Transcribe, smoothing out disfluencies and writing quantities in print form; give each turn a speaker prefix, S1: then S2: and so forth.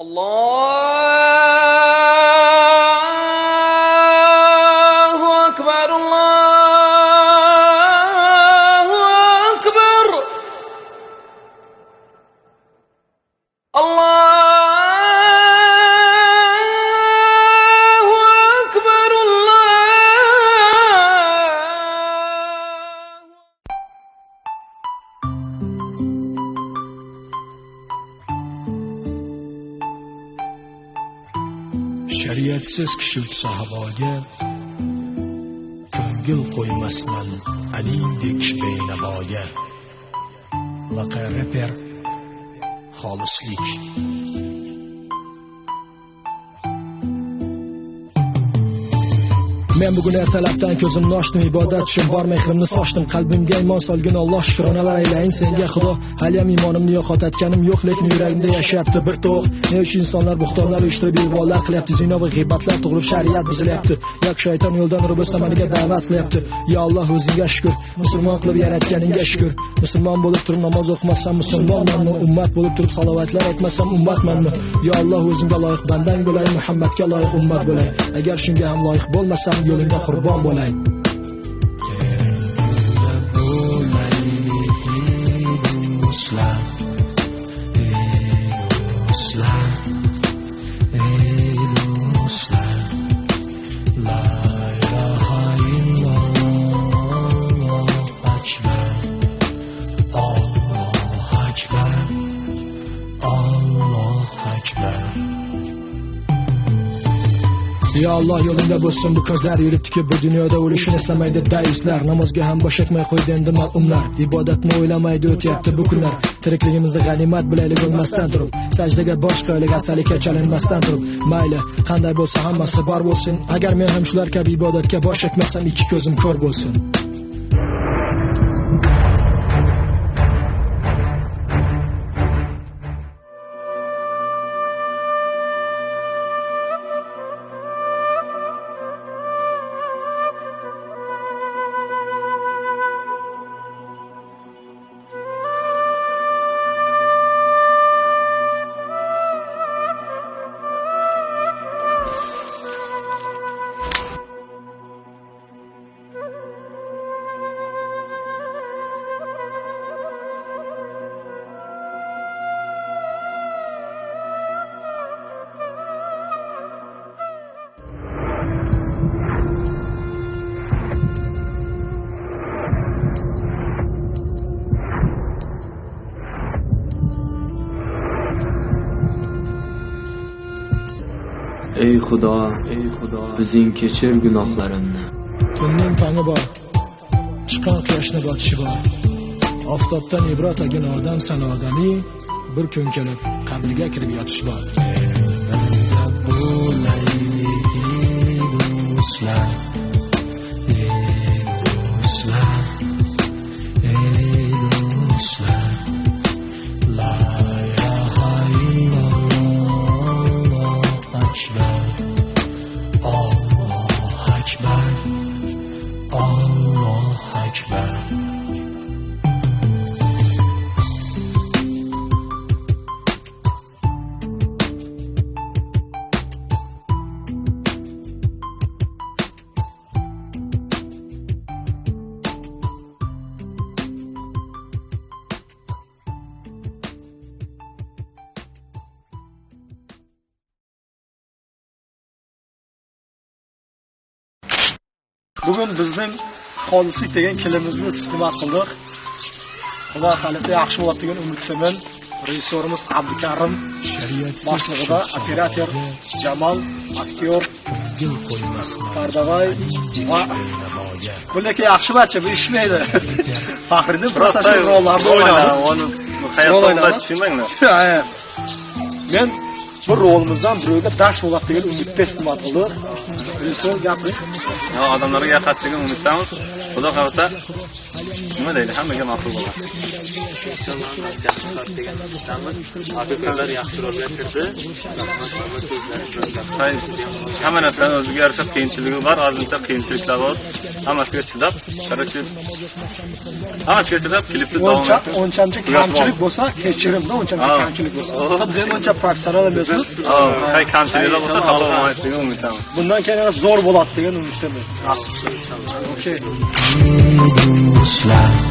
S1: Allahu akbar, Allahu akbar, Allahu akbar, Allah.
S2: Shariatsiz kishi o'tsa havoga, ko'ngil qo'ymasman aningdek beynavoga. Laqay reper xolislik. Men bugun ertalabdan ko'zimni ochdim, ibodat ishim bor, mehrimni sochdim, qalbimga iymon solgin Alloh, shukronalar aylayin senga Xudo. Haliyam iymonimni yo'qotayotganim yo'q, lekin yuragimda yashayapti bir to'q. Ne uchun insonlar buxtonlar uyushtirib ilvollar qilyapti, zino va g'iybatlar tug'ilib shariat buzilyapti, yoki shayton yo'ldan urib o'z tomoniga da'vat qilyapti. Ya Alloh, o'zingga shukr, musulmon qilib yaratganingga shukr. Musulmon bo'lib turib namoz o'qimasam musulmonmanmi, ummat bo'lib turib salovatlar aytmasam ummatmanmi? Ya Alloh, o'zingga loyiq bandang bo'lay, Muhammadga loyiq ummat bo'lay. Agar shunga ham loyiq bo'lmasam yo'lingda qurbon bo'lay. Ya Allah, yo'lingda bo'lsin bu ko'zlar, yuribdiki bu dunyoda o'lishini islamaydi dayuslar. Namozga ham bosh ekmay qo'ydi endi ma'umlar, ibodatni o'ylamaydi o'tyapti bu kunlar. Tirikligimizni g'animat bilaylik o'lmasdan turib, sajdaga bosh qo'yaylik asalikka chalinmasdan turib. Mayli, qanday bo'lsa hammasi bor bo'lsin, agar men ham shular kabi ibodatga bosh ekmasam ikki ko'zim ko'r bo'lsin.
S3: Ey Xudo, bizning kechir gunohlarimni.
S2: Tunning tongi bor, chiqqan quyoshning botishi bor. Oftobdan ibrat olgan odamsan odamiy, bir kun kelib qabrga kirib yotish bor.
S4: Bugun bizning xolislik degan kelimizni istiqbol qildik. Xudo xolisa yaxshi bo'ladi degan umiddaman. Rejissyorimiz Abdukarim, boshlig'ida operator Jamol, aktyor Fardavay va bularga yaxshi barcha bu ishlaydi. Faxriddin prosta shu rollarni o'ynadi.
S5: Hayotda tushunmanglar.
S4: Men bir rolimizdan birovga dars bo'ladi degan umidda istiqbol qildik. Rejissyor gapiring.
S5: Ya odamlarga yoqadi degan umiddamiz. Xudo xolisa nima deydi, hammaga ma'qul bo'ladi.
S3: inshaalloh nasihat chiqadi degan umiddamiz. Akakalar yaxshi rol berdi. Rahmat so'zlari.
S5: Hamma narsaning o'ziga yarasha qiyinchiligi bor, ozmuncha qiyinchiliklar bor. Hammasiga chidab, qarashib. Hammasiga chidab klipni davom ettirib.
S4: O'nchancha kamchilik bo'lsa, kechirimda o'nchancha kamchilik bo'lsa. Biz endi o'ncha professional emasmiz.
S5: Qay kamchiliklar bo'lsa, xalq olmaydi degan umiddaman.
S4: Bundan keyin yana zo'r bo'ladi degan umiddaman. Nasib inshaalloh. Okey.
S2: Do'stlar